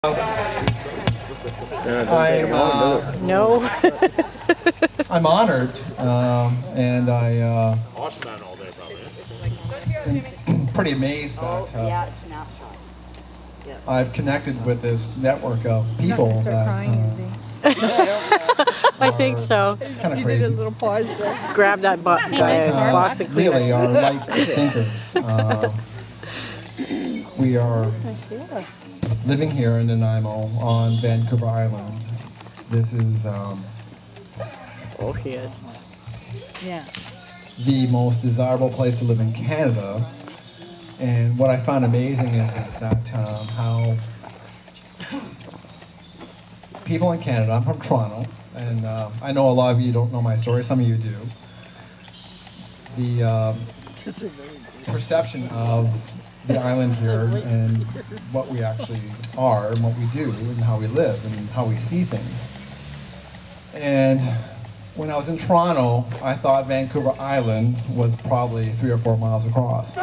No. I'm honored, and I'm pretty amazed that I've connected with this network of people that I think so. kind of crazy. Grab that box of cleaner. Really are light thinkers. We are living here in Nanaimo on Vancouver Island. This is Oh, he is. Yeah. the most desirable place to live in Canada. And what I found amazing is that how people in Canada, I'm from Toronto, and I know a lot of you don't know my story, some of you do. The perception of the island here and what we actually are and what we do and how we live and how we see things. And when I was in Toronto, I thought Vancouver Island was probably 3 or 4 miles across.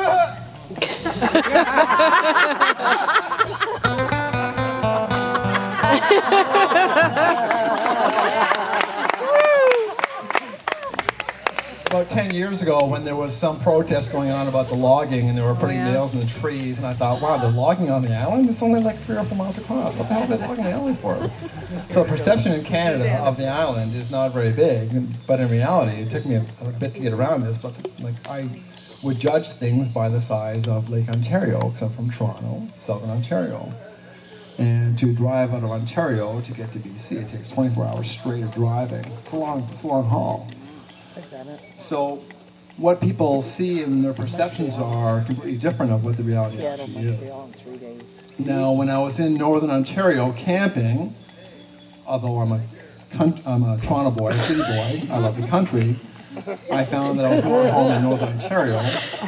About 10 years ago, when there was some protest going on about the logging and they were putting nails in the trees, and I thought, wow, they're logging on the island? It's only like 3 or 4 miles across. What the hell are they logging the island for? So the perception in Canada of the island is not very big, but in reality, it took me a bit to get around this, but like I would judge things by the size of Lake Ontario, because I'm from Toronto, Southern Ontario. And to drive out of Ontario to get to BC, it takes 24 hours straight of driving. It's a long haul. So what people see and their perceptions are completely different of what the reality actually is. Now, when I was in Northern Ontario camping, although I'm a Toronto boy, a city boy, I love the country, I found that I was more at home in Northern Ontario,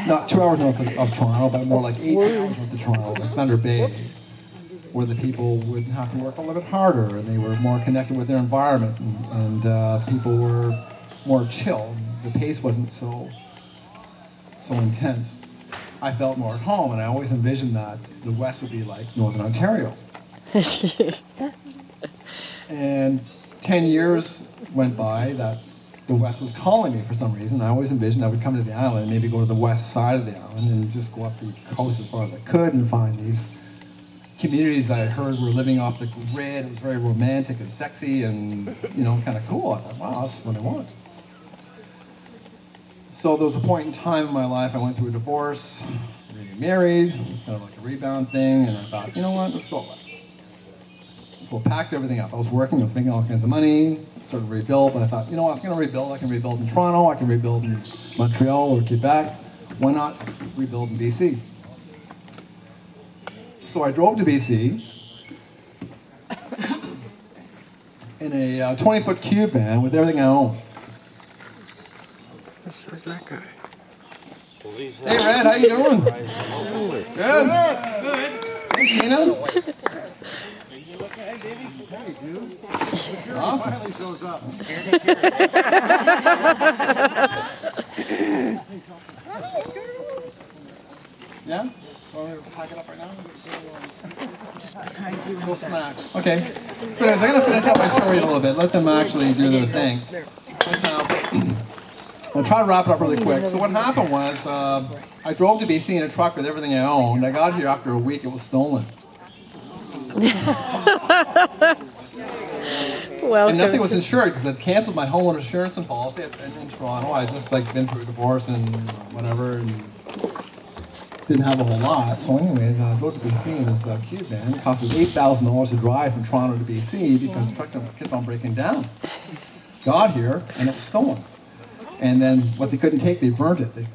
not 2 hours north of Toronto, but more like 18 hours north of Toronto, like Thunder Bay, where the people would have to work a little bit harder and they were more connected with their environment, and people were more chill. The pace wasn't so intense. I felt more at home, and I always envisioned that the West would be like Northern Ontario. And 10 years went by that the West was calling me for some reason. I always envisioned I would come to the island, maybe go to the west side of the island and just go up the coast as far as I could and find these communities that I heard were living off the grid. It was very romantic and sexy and, kind of cool. I thought, wow, that's what I want. So there was a point in time in my life I went through a divorce, remarried, kind of like a rebound thing, and I thought, you know what, let's go west. So I packed everything up. I was working, I was making all kinds of money, sort of rebuild, but I thought, you know what, if I'm going to rebuild, I can rebuild in Toronto, I can rebuild in Montreal or Quebec. Why not rebuild in BC? So I drove to BC in a 20-foot cube van with everything I own. Who's that guy? Hey, Red, how you doing? Good. Hey, Tina. Awesome. Yeah? Want me to pack it up right now? Just behind you. Little snack. Okay. So anyways, I'm going to finish up my story a little bit. Let them actually do their thing. But, I'll try to wrap it up really quick. So what happened was, I drove to BC in a truck with everything I owned. I got here after a week, it was stolen. And nothing was insured because I'd canceled my homeowner insurance and policy in Toronto. I'd just been through a divorce and whatever, and didn't have a whole lot. So anyways, I drove to BC in this cube van. It cost us $8,000 to drive from Toronto to BC because the truck kept on breaking down. Got here and it was stolen. And then what they couldn't take, they burnt it. They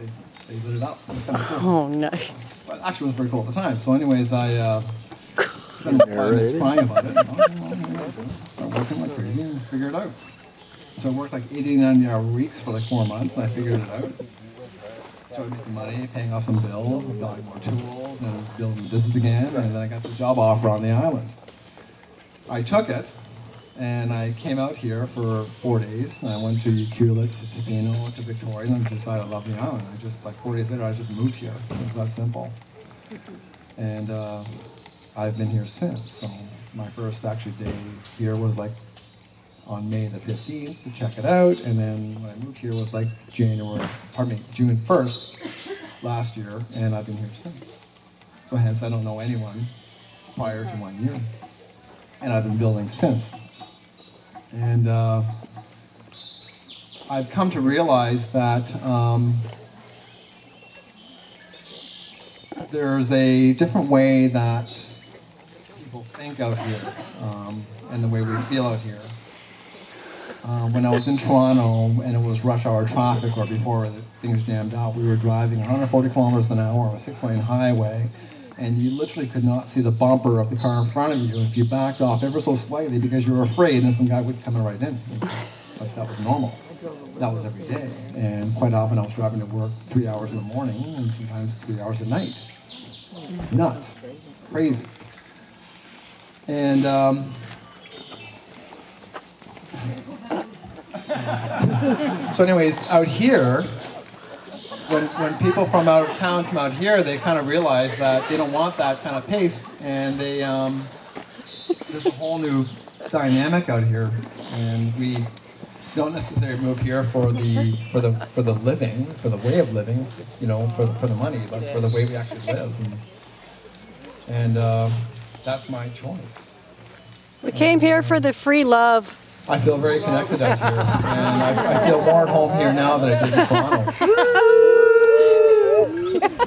lit it up. It was kind of cool. Oh, nice. But actually, it was very cool at the time. So anyways, I spent 5 minutes crying about it. Started working like crazy and figure it out. So I worked like 80 to 90-hour weeks for like 4 months, and I figured it out. Started making money, paying off some bills, buying more tools, and building the business again. And then I got the job offer on the island. I took it. And I came out here for 4 days, and I went to Ucluelet, to Tofino, to Victoria, and I decided I love the island. I just, 4 days later, I just moved here. It was that simple. And I've been here since, so my first actually day here was like on May the 15th to check it out, and then when I moved here was like June 1st last year, and I've been here since. So hence I don't know anyone prior to 1 year, and I've been building since. And I've come to realize that there's a different way that people think out here, and the way we feel out here. When I was in Toronto and it was rush hour traffic, or before things jammed out, we were driving 140 kilometers an hour on a 6-lane highway, and you literally could not see the bumper of the car in front of you if you backed off ever so slightly because you were afraid and some guy would come right in. Like that was normal. That was every day. And quite often I was driving to work 3 hours in the morning and sometimes 3 hours at night. Nuts. Crazy. And so anyways, out here, when people from out of town come out here, they kind of realize that they don't want that kind of pace, and they there's a whole new dynamic out here, and we don't necessarily move here for the living, for the way of living, you know, for the money, but for the way we actually live, and that's my choice. We came here for the free love. I feel very connected out here, and I feel more at home here now than I did in Toronto.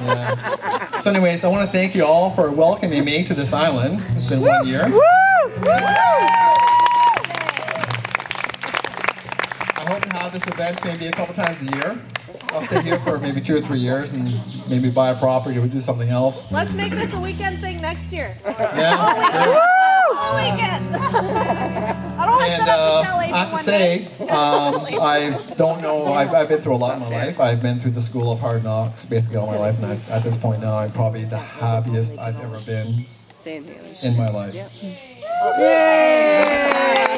Yeah. So anyways, I want to thank you all for welcoming me to this island. It's been 1 year. I hope to have this event maybe a couple times a year. I'll stay here for maybe 2 or 3 years and maybe buy a property or do something else. Let's make this a weekend thing next year. Yeah. All weekend. And I have to say, I don't know, I've been through a lot in my life. I've been through the school of hard knocks basically all my life, and at this point now I'm probably the happiest I've ever been in my life. Yay!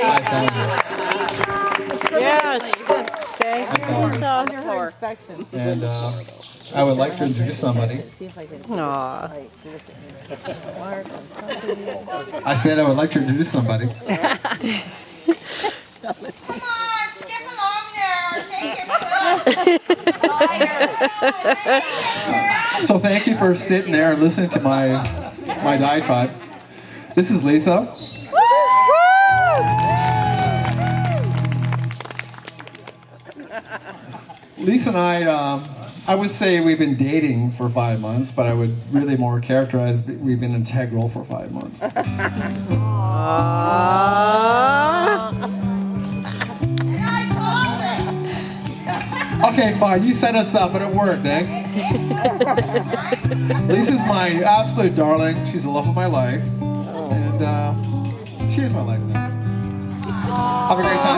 I found it. Yes. Okay. And I would like to introduce somebody. Aww. I said I would like to introduce somebody. Come on, skip along there. Shake it. So thank you for sitting there and listening to my diatribe. This is Lisa. Lisa and I would say we've been dating for 5 months, but I would really more characterize we've been integral for 5 months. Okay, fine. You set us up, but it worked, eh? Lisa's my absolute darling. She's the love of my life. And she is my life now. Have a great time.